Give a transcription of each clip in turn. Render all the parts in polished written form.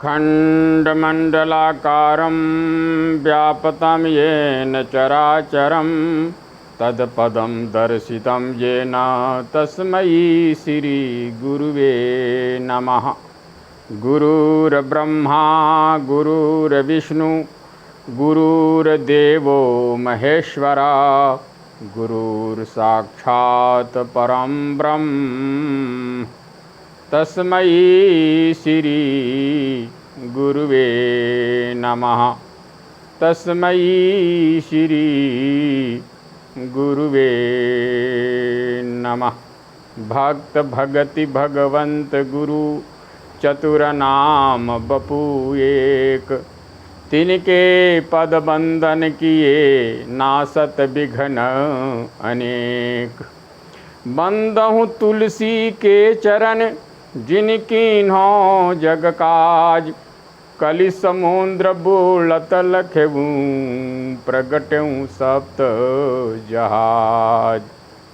खण्डमण्डलाकारं व्याप्तं येन चराचरं तत्पदं दर्शितं येन तस्मै श्रीगुरुवे नमः। गुरुर्ब्रह्मा गुरुर्विष्णु गुरुर्देवो महेश्वरा गुरुर्साक्षात् परं ब्रह्म तस्मै श्री गुरुवे नमः। तस्मै श्री गुरुवे नमः। भक्त भगति भगवंत गुरु चतुर नाम बपू एक, तिनके पद बंदन किए नासत विघ्न अनेक। बंदहु तुलसी के चरण जिनकीन्हो जग काज, कलि समुद्र बोलत लखऊँ प्रगटऊँ सप्त जहाज।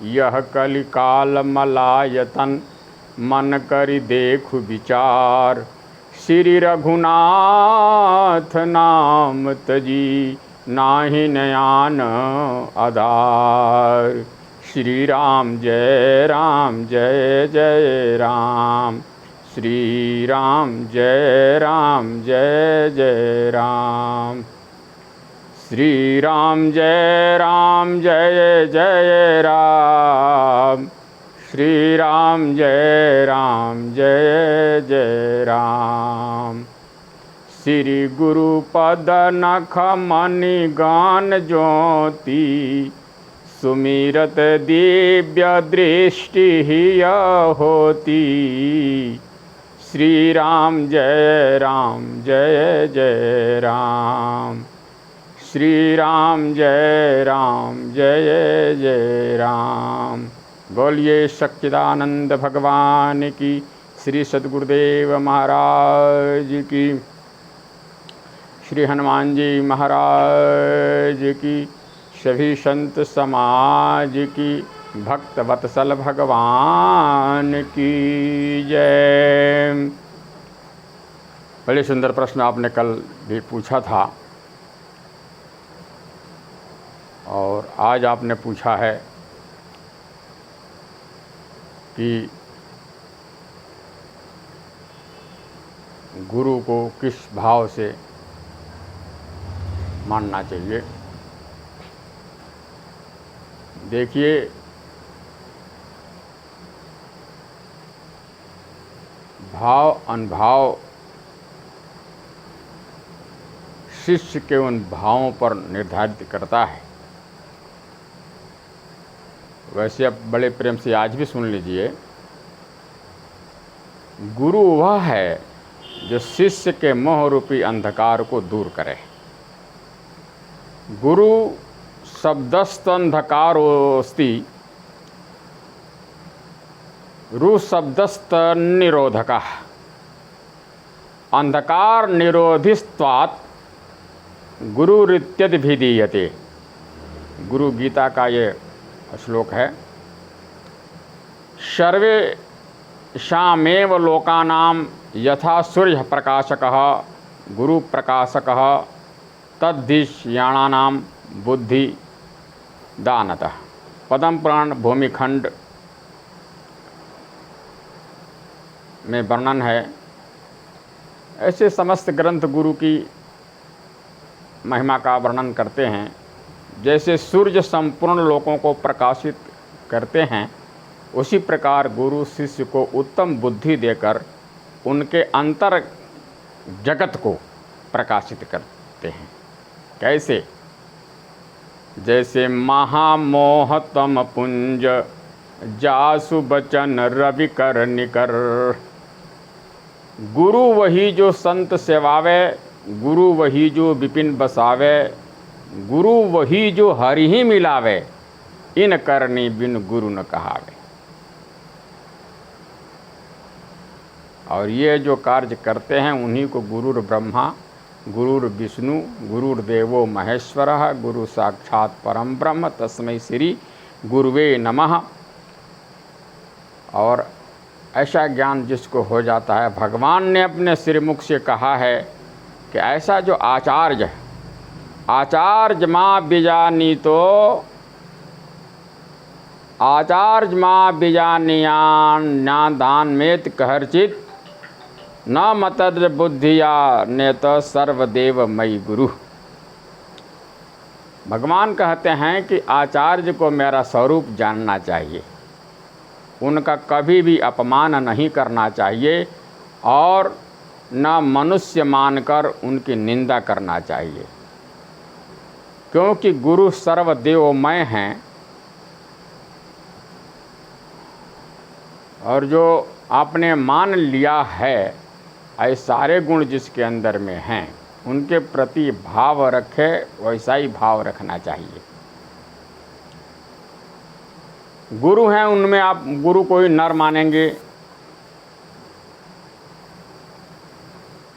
यह कलि काल मलायतन मन करि देखु विचार, श्री रघुनाथ नाम तजी नाहि नयान आधार। श्री राम जय जय राम, श्री राम जय जय राम, श्री राम जय जय राम, श्री राम जय जय राम। श्री गुरु पद नख मणि गान ज्योति, सुमिरत दिव्य दृष्टि हिय होती। श्री राम जय जय राम, श्री राम जय जय राम। बोलिए सच्चिदानंद भगवान की, श्री सद्गुरुदेव महाराज की, श्री हनुमान जी महाराज की, सभी संत समाज की, भक्त वत्सल भगवान की जय। बड़े सुंदर प्रश्न आपने कल भी पूछा था और आज आपने पूछा है कि गुरु को किस भाव से मानना चाहिए। देखिए, भाव अनुभव शिष्य के उन भावों पर निर्धारित करता है। वैसे अब बड़े प्रेम से आज भी सुन लीजिए, गुरु वह है जो शिष्य के मोह रूपी अंधकार को दूर करे। गुरु शब्दस्थ अंधकारोस्ति, रु शब्दस्थ निरोधकः, अंधकार निरोधिस्त्वात् गुरुरित्यभिधीयते। गुरु गीता का ये श्लोक है। सर्वेषामेव लोकानां यथा सूर्य प्रकाशकः गुरु प्रकाशकः तद्धिष्याणानां बुद्धि दानतः। पद्म पुराण भूमिखंड में वर्णन है। ऐसे समस्त ग्रंथ गुरु की महिमा का वर्णन करते हैं। जैसे सूर्य संपूर्ण लोकों को प्रकाशित करते हैं, उसी प्रकार गुरु शिष्य को उत्तम बुद्धि देकर उनके अंतर जगत को प्रकाशित करते हैं। कैसे? जैसे महामोहतम पुंज जासु बचन रवि कर निकर। गुरु वही जो संत सेवावे, गुरु वही जो विपिन बसावे, गुरु वही जो हरि ही मिलावे, इन करनी बिन गुरु न कहावे। और ये जो कार्य करते हैं उन्हीं को गुरुर ब्रह्मा गुरुर्विष्णु गुरुर्देवो महेश्वरः गुरु साक्षात् परम ब्रह्म तस्मै श्री गुरुवे नमः। और ऐसा ज्ञान जिसको हो जाता है, भगवान ने अपने श्रीमुख से कहा है कि ऐसा जो आचार्य है, आचार्य माँ बिजानी तो आचार्य माँ बिजानियान दान मेत कहरचित न मतद्र बुद्धिया ने तो सर्वदेव मई गुरु। भगवान कहते हैं कि आचार्य को मेरा स्वरूप जानना चाहिए, उनका कभी भी अपमान नहीं करना चाहिए और न मनुष्य मानकर उनकी निंदा करना चाहिए, क्योंकि गुरु सर्वदेवमय हैं और जो आपने मान लिया है ऐसे सारे गुण जिसके अंदर में हैं उनके प्रति भाव रखे, वैसा ही भाव रखना चाहिए। गुरु हैं, उनमें आप गुरु को ही नर मानेंगे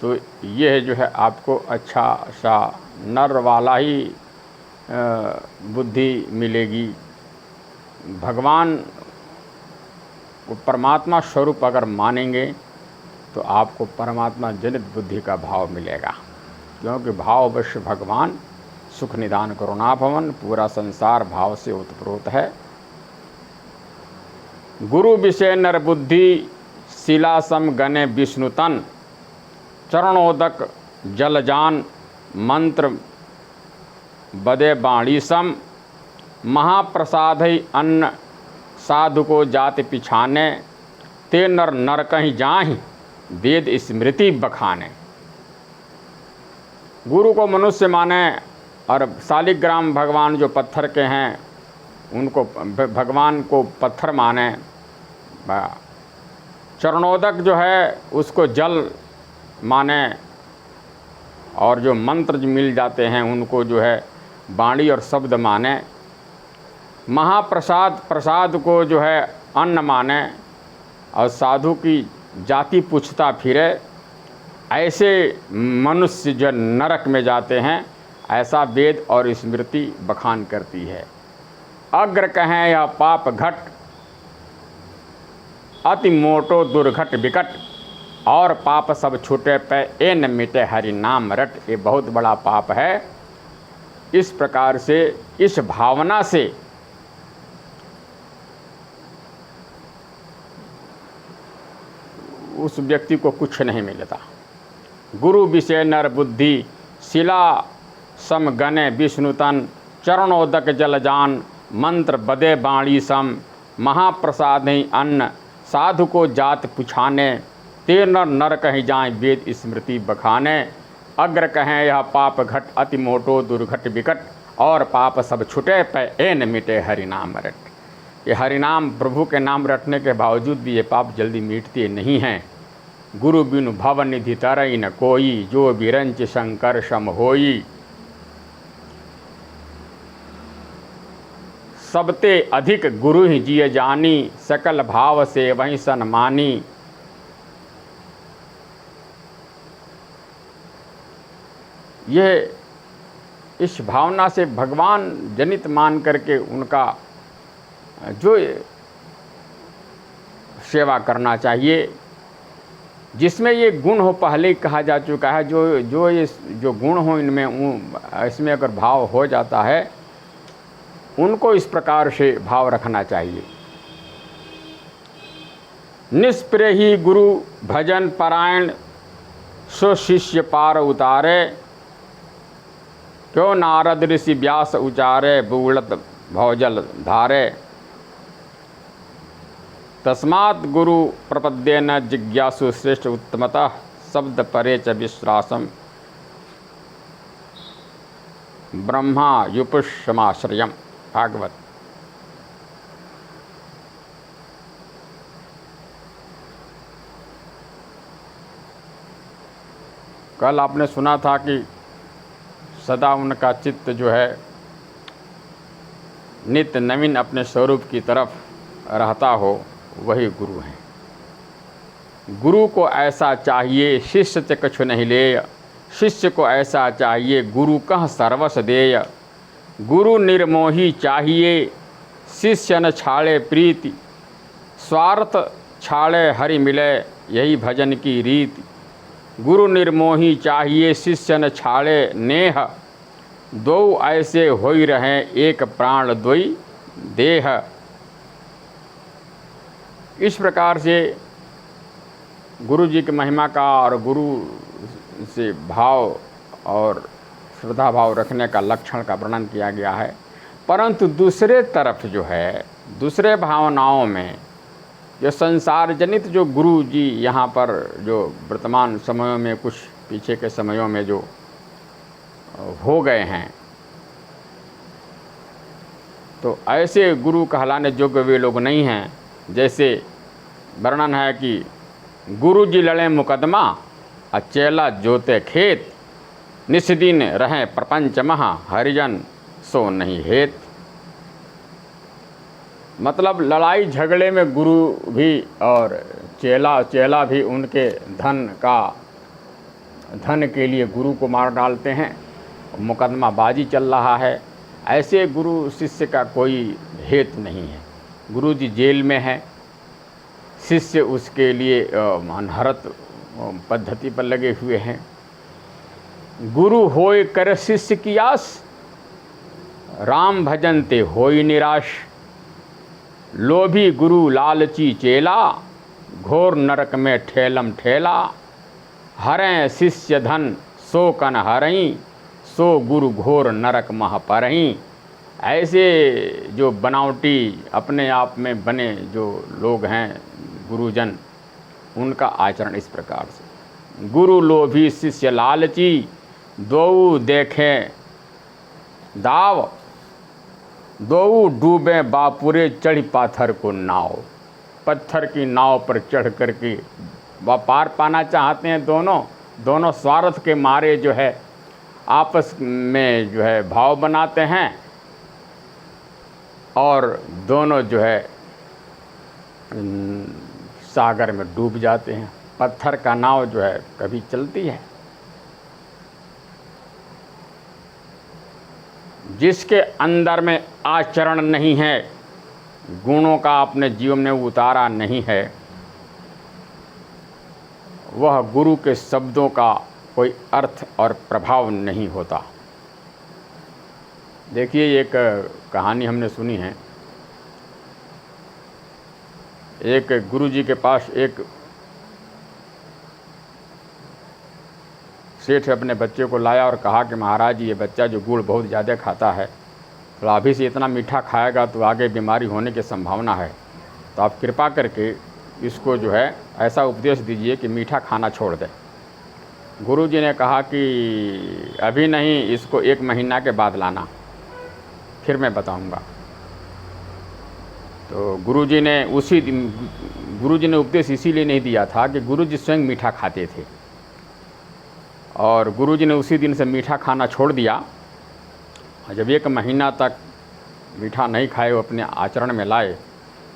तो यह जो है आपको अच्छा सा नर वाला ही बुद्धि मिलेगी। भगवान को परमात्मा स्वरूप अगर मानेंगे तो आपको परमात्मा जनित बुद्धि का भाव मिलेगा, क्योंकि भाव अवश्य भगवान सुख निदान करुणा भवन, पूरा संसार भाव से उत्प्रोत है। गुरु विषय नर बुद्धि शिला सम गणे विष्णुतन चरणोदक जलजान मंत्र बदे बाणी सम महाप्रसाद अन्न साधु को जाति पिछाने ते नर नर कहीं जाहि वेद स्मृति बखाने। गुरु को मनुष्य माने और शालिग्राम भगवान जो पत्थर के हैं उनको भगवान को पत्थर माने, चरणोदक जो है उसको जल माने और जो मंत्र जो मिल जाते हैं उनको जो है वाणी और शब्द माने, महाप्रसाद प्रसाद को जो है अन्न माने और साधु की जाति पूछता फिरे। ऐसे मनुष्य जो नरक में जाते हैं ऐसा वेद और स्मृति बखान करती है। अग्र कहें या पाप घट अति मोटो दुर्घट विकट और पाप सब छूटे पे ए न मिटे हरि नाम रट। ये बहुत बड़ा पाप है। इस प्रकार से इस भावना से उस व्यक्ति को कुछ नहीं मिलता। गुरु विषय नर बुद्धि शिला सम गणे विष्णुतन चरणोदक जलजान मंत्र बदे बाणी सम महाप्रसाद अन्न साधु को जात पुछाने ते नर नर कहीं जाए वेद स्मृति बखाने। अग्र कहें यह पाप घट अति मोटो दुर्घट विकट और पाप सब छुटे पे ए न मिटे हरि नाम रट। ये हरिनाम प्रभु के नाम रटने के बावजूद भी ये पाप जल्दी मिटते नहीं हैं। गुरु बिनु भव निधि तरई न कोई जो बिरंच शंकर सम होई। सबते अधिक गुरु ही जिय जानी सकल भाव से वहीं सन्मानी। यह इस भावना से भगवान जनित मान करके उनका जो सेवा करना चाहिए, जिसमें ये गुण हो पहले ही कहा जा चुका है। जो गुण हो इनमें इसमें अगर भाव हो जाता है उनको इस प्रकार से भाव रखना चाहिए। निष्प्रिय ही गुरु भजन परायण सो शिष्य पार उतारे। क्यों नारद ऋषि व्यास उचारे बुगड़त भवजल धारे। तस्मात् गुरु प्रपद्येन जिज्ञासु श्रेष्ठ उत्तमतः शब्द परे च विश्वासम ब्रह्मा युपुष्यमाश्रयम। भागवत। कल आपने सुना था कि सदा उनका चित्त जो है नित्य नवीन अपने स्वरूप की तरफ रहता हो, वही गुरु हैं। गुरु को ऐसा चाहिए शिष्य से कछु नहीं ले। शिष्य को ऐसा चाहिए गुरु कह सर्वस देय। गुरु निर्मोही चाहिए शिष्य न छाड़े प्रीति। स्वार्थ छाड़े हरि मिले यही भजन की रीत। गुरु निर्मोही चाहिए शिष्य न छाड़े नेह। दो ऐसे होई रहें एक प्राण द्वई देह। इस प्रकार से गुरु जी की महिमा का और गुरु से भाव और श्रद्धा भाव रखने का लक्षण का वर्णन किया गया है। परंतु दूसरे तरफ जो है, दूसरे भावनाओं में जो संसार जनित जो गुरु जी यहाँ पर जो वर्तमान समयों में, कुछ पीछे के समयों में जो हो गए हैं, तो ऐसे गुरु कहलाने योग्य वे लोग नहीं हैं। जैसे वर्णन है कि गुरु जी लड़े मुकदमा अचेला जोते खेत। निस्दिन रहें प्रपंच महा हरिजन सो नहीं हेत। मतलब लड़ाई झगड़े में गुरु भी और चेला भी उनके धन के लिए गुरु को मार डालते हैं। मुकदमा बाजी चल रहा है। ऐसे गुरु शिष्य का कोई हेत नहीं है। गुरु जी जेल में है, शिष्य उसके लिए अनहरत पद्धति पर लगे हुए हैं। गुरु होय कर शिष्य की आस, राम भजनते होय निराश। लोभी गुरु लालची चेला, घोर नरक में ठेलम ठेला। हरें शिष्य धन सो कन हरई, सो गुरु घोर नरक मह परई। ऐसे जो बनावटी अपने आप में बने जो लोग हैं गुरुजन, उनका आचरण इस प्रकार से। गुरु लोभी शिष्य लालची, दो देखें दाव। दो डूबे बापुरे चढ़ी पाथर को नाव। पत्थर की नाव पर चढ़ करके वह पार पाना चाहते हैं। दोनों स्वार्थ के मारे जो है आपस में जो है भाव बनाते हैं और दोनों जो है सागर में डूब जाते हैं। पत्थर का नाव जो है कभी चलती है। जिसके अंदर में आचरण नहीं है, गुणों का अपने जीवन में उतारा नहीं है, वह गुरु के शब्दों का कोई अर्थ और प्रभाव नहीं होता। देखिए, एक कहानी हमने सुनी है। एक गुरु जी के पास एक सेठ अपने बच्चे को लाया और कहा कि महाराज, ये बच्चा जो गुड़ बहुत ज़्यादा खाता है, तो अभी से इतना मीठा खाएगा तो आगे बीमारी होने की संभावना है, तो आप कृपा करके इसको जो है ऐसा उपदेश दीजिए कि मीठा खाना छोड़ दे। गुरु जी ने कहा कि अभी नहीं, इसको 1 महीना के बाद लाना, फिर मैं बताऊंगा। तो गुरु जी ने उपदेश इसीलिए नहीं दिया था कि गुरु जी स्वयं मीठा खाते थे, और गुरु जी ने उसी दिन से मीठा खाना छोड़ दिया। जब 1 महीना तक मीठा नहीं खाए, वो अपने आचरण में लाए,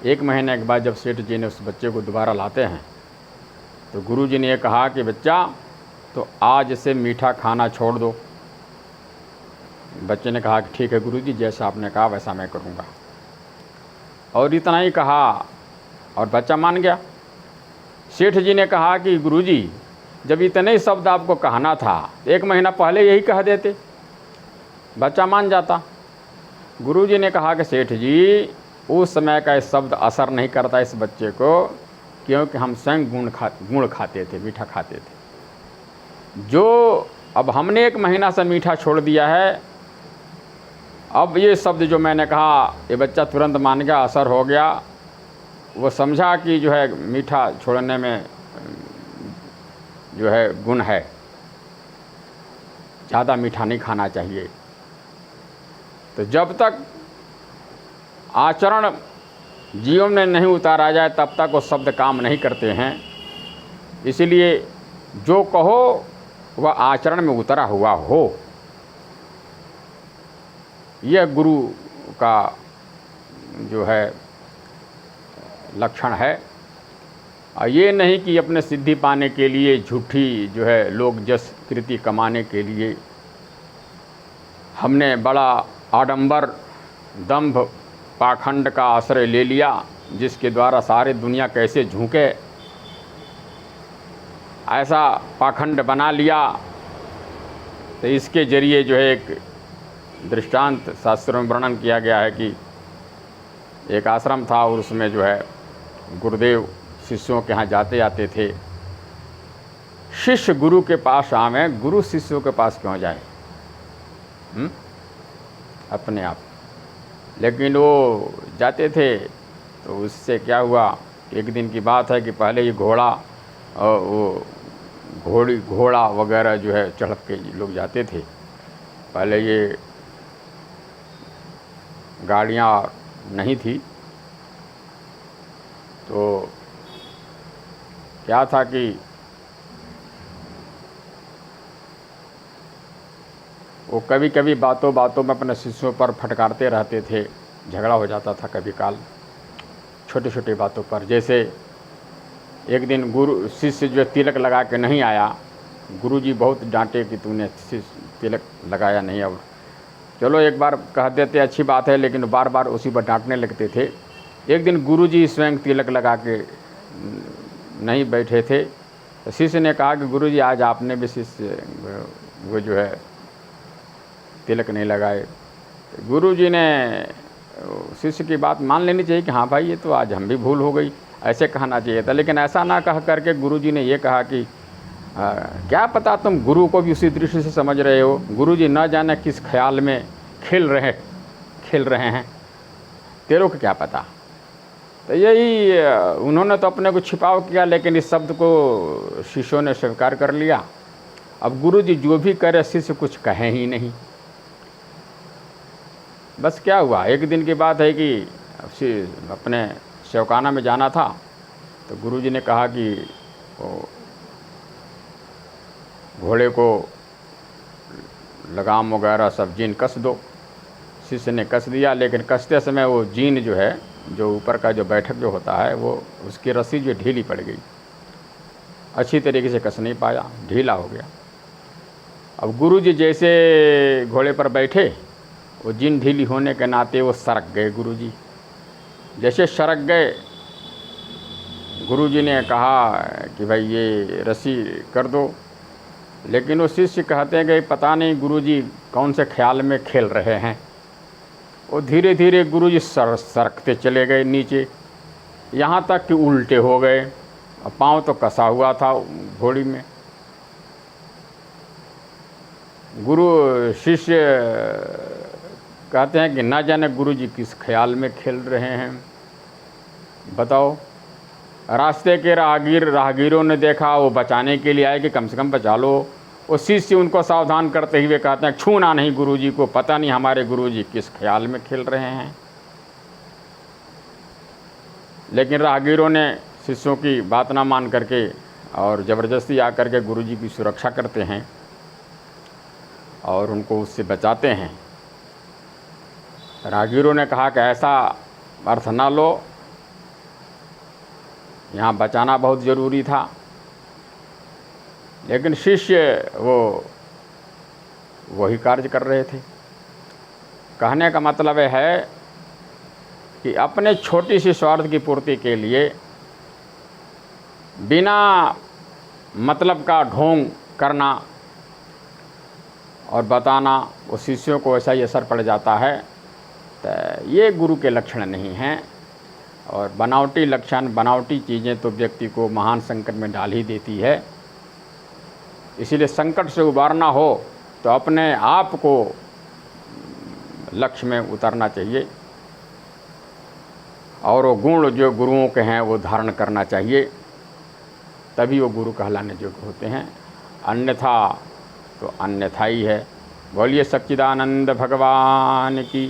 1 महीने के बाद जब सेठ जी ने उस बच्चे को दोबारा लाते हैं, तो गुरु जी ने ये कहा कि बच्चा, तो आज से मीठा खाना छोड़ दो। बच्चे ने कहा कि ठीक है गुरु जी, जैसा आपने कहा वैसा मैं करूँगा। और इतना ही कहा और बच्चा मान गया। सेठ जी ने कहा कि गुरु जी, जब इतने शब्द आपको कहना था, 1 महीना पहले यही कह देते, बच्चा मान जाता। गुरु जी ने कहा कि सेठ जी, उस समय का शब्द असर नहीं करता इस बच्चे को, क्योंकि हम स्वयं गुड़ खाते थे, मीठा खाते थे। जो अब हमने 1 महीना से मीठा छोड़ दिया है, अब ये शब्द जो मैंने कहा, ये बच्चा तुरंत मान गया, असर हो गया। वो समझा कि जो है मीठा छोड़ने में जो है गुण है, ज़्यादा मीठा नहीं खाना चाहिए। तो जब तक आचरण जीवन में नहीं उतारा जाए, तब तक वो शब्द काम नहीं करते हैं। इसलिए जो कहो वह आचरण में उतरा हुआ हो, यह गुरु का जो है लक्षण है। और ये नहीं कि अपने सिद्धि पाने के लिए, झूठी जो है लोग जस कृति कमाने के लिए हमने बड़ा आडंबर, दंभ, पाखंड का आश्रय ले लिया जिसके द्वारा सारी दुनिया कैसे झुके, ऐसा पाखंड बना लिया। तो इसके जरिए जो है एक दृष्टांत शास्त्रों में वर्णन किया गया है कि एक आश्रम था और उसमें जो है गुरुदेव शिष्यों के यहाँ जाते आते थे। शिष्य गुरु के पास आवे, गुरु शिष्यों के पास क्यों जाए? अपने आप। लेकिन वो जाते थे तो उससे क्या हुआ, एक दिन की बात है कि पहले ये घोड़ा और वो घोड़ा वगैरह जो है चढ़ के लोग जाते थे। पहले ये गाड़ियाँ नहीं थी, तो क्या था कि वो कभी कभी बातों में अपने शिष्यों पर फटकारते रहते थे। झगड़ा हो जाता था कभी काल छोटी छोटी बातों पर। जैसे एक दिन गुरु शिष्य जो तिलक लगा के नहीं आया, गुरुजी बहुत डांटे कि तूने तिलक लगाया नहीं। अब चलो एक बार कह देते अच्छी बात है, लेकिन बार बार उसी पर डांटने लगते थे। एक दिन गुरुजी स्वयं तिलक लगा के नहीं बैठे थे, तो शिष्य ने कहा कि गुरुजी आज आपने भी शिष्य वो जो है तिलक नहीं लगाए। गुरुजी ने शिष्य की बात मान लेनी चाहिए कि हाँ भाई ये तो आज हम भी भूल हो गई, ऐसे कहना चाहिए था। लेकिन ऐसा ना कह करके गुरुजी ने ये कहा कि क्या पता तुम गुरु को भी उसी दृष्टि से समझ रहे हो, गुरुजी न जाने किस ख्याल में खेल रहे हैं, तेरे को क्या पता। तो यही उन्होंने तो अपने को छिपाव किया, लेकिन इस शब्द को शिष्यों ने स्वीकार कर लिया। अब गुरुजी जो भी करे शिष्य कुछ कहे ही नहीं। बस क्या हुआ, एक दिन की बात है कि अपने सेवकाना में जाना था, तो गुरुजी ने कहा कि घोड़े को लगाम वगैरह सब जीन कस दो। शिष्य ने कस दिया, लेकिन कसते समय वो जीन जो है, जो ऊपर का जो बैठक जो होता है, वो उसकी रस्सी जो ढीली पड़ गई, अच्छी तरीके से कस नहीं पाया, ढीला हो गया। अब गुरुजी जैसे घोड़े पर बैठे, वो जीन ढीली होने के नाते वो सरक गए। गुरुजी जैसे सरक गए, गुरुजी ने कहा कि भाई ये रस्सी कर दो। लेकिन वो शिष्य कहते हैं कि पता नहीं गुरुजी कौन से ख्याल में खेल रहे हैं। वो धीरे धीरे गुरुजी सरकते चले गए नीचे, यहाँ तक कि उल्टे हो गए। पाँव तो कसा हुआ था घोड़ी में। गुरु शिष्य कहते हैं कि ना जाने गुरुजी किस ख्याल में खेल रहे हैं, बताओ। रास्ते के राहगीरों ने देखा, वो बचाने के लिए आए कि कम से कम बचा लो। वो शिष्य उनको सावधान करते हुए कहते हैं छूना नहीं गुरुजी को, पता नहीं हमारे गुरुजी किस ख्याल में खेल रहे हैं। लेकिन राहगीरों ने शिष्यों की बात ना मान करके और ज़बरदस्ती आकर के गुरुजी की सुरक्षा करते हैं और उनको उससे बचाते हैं। राहगीरों ने कहा कि ऐसा अर्थ ना लो, यहाँ बचाना बहुत ज़रूरी था। लेकिन शिष्य वही कार्य कर रहे थे। कहने का मतलब है कि अपने छोटी सी स्वार्थ की पूर्ति के लिए बिना मतलब का ढोंग करना और बताना, वो शिष्यों को ऐसा ही असर पड़ जाता है। तो ये गुरु के लक्षण नहीं हैं। और बनावटी लक्षण, बनावटी चीज़ें तो व्यक्ति को महान संकट में डाल ही देती है। इसीलिए संकट से उबारना हो तो अपने आप को लक्ष्य में उतरना चाहिए और वो गुण जो गुरुओं के हैं वो धारण करना चाहिए, तभी वो गुरु कहलाने योग्य होते हैं। अन्यथा तो अन्यथा ही है। बोलिए सच्चिदानंद भगवान की,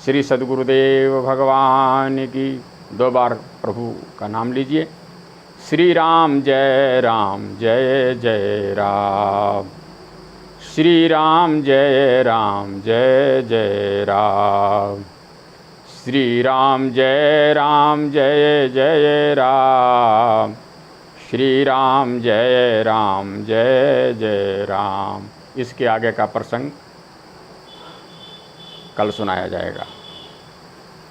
श्री सद्गुरुदेव भगवान की। 2 बार प्रभु का नाम लीजिए। श्री राम जय जय राम, श्री राम जय जय राम, श्री राम जय जय राम, श्री राम जय जय राम। इसके आगे का प्रसंग कल सुनाया जाएगा।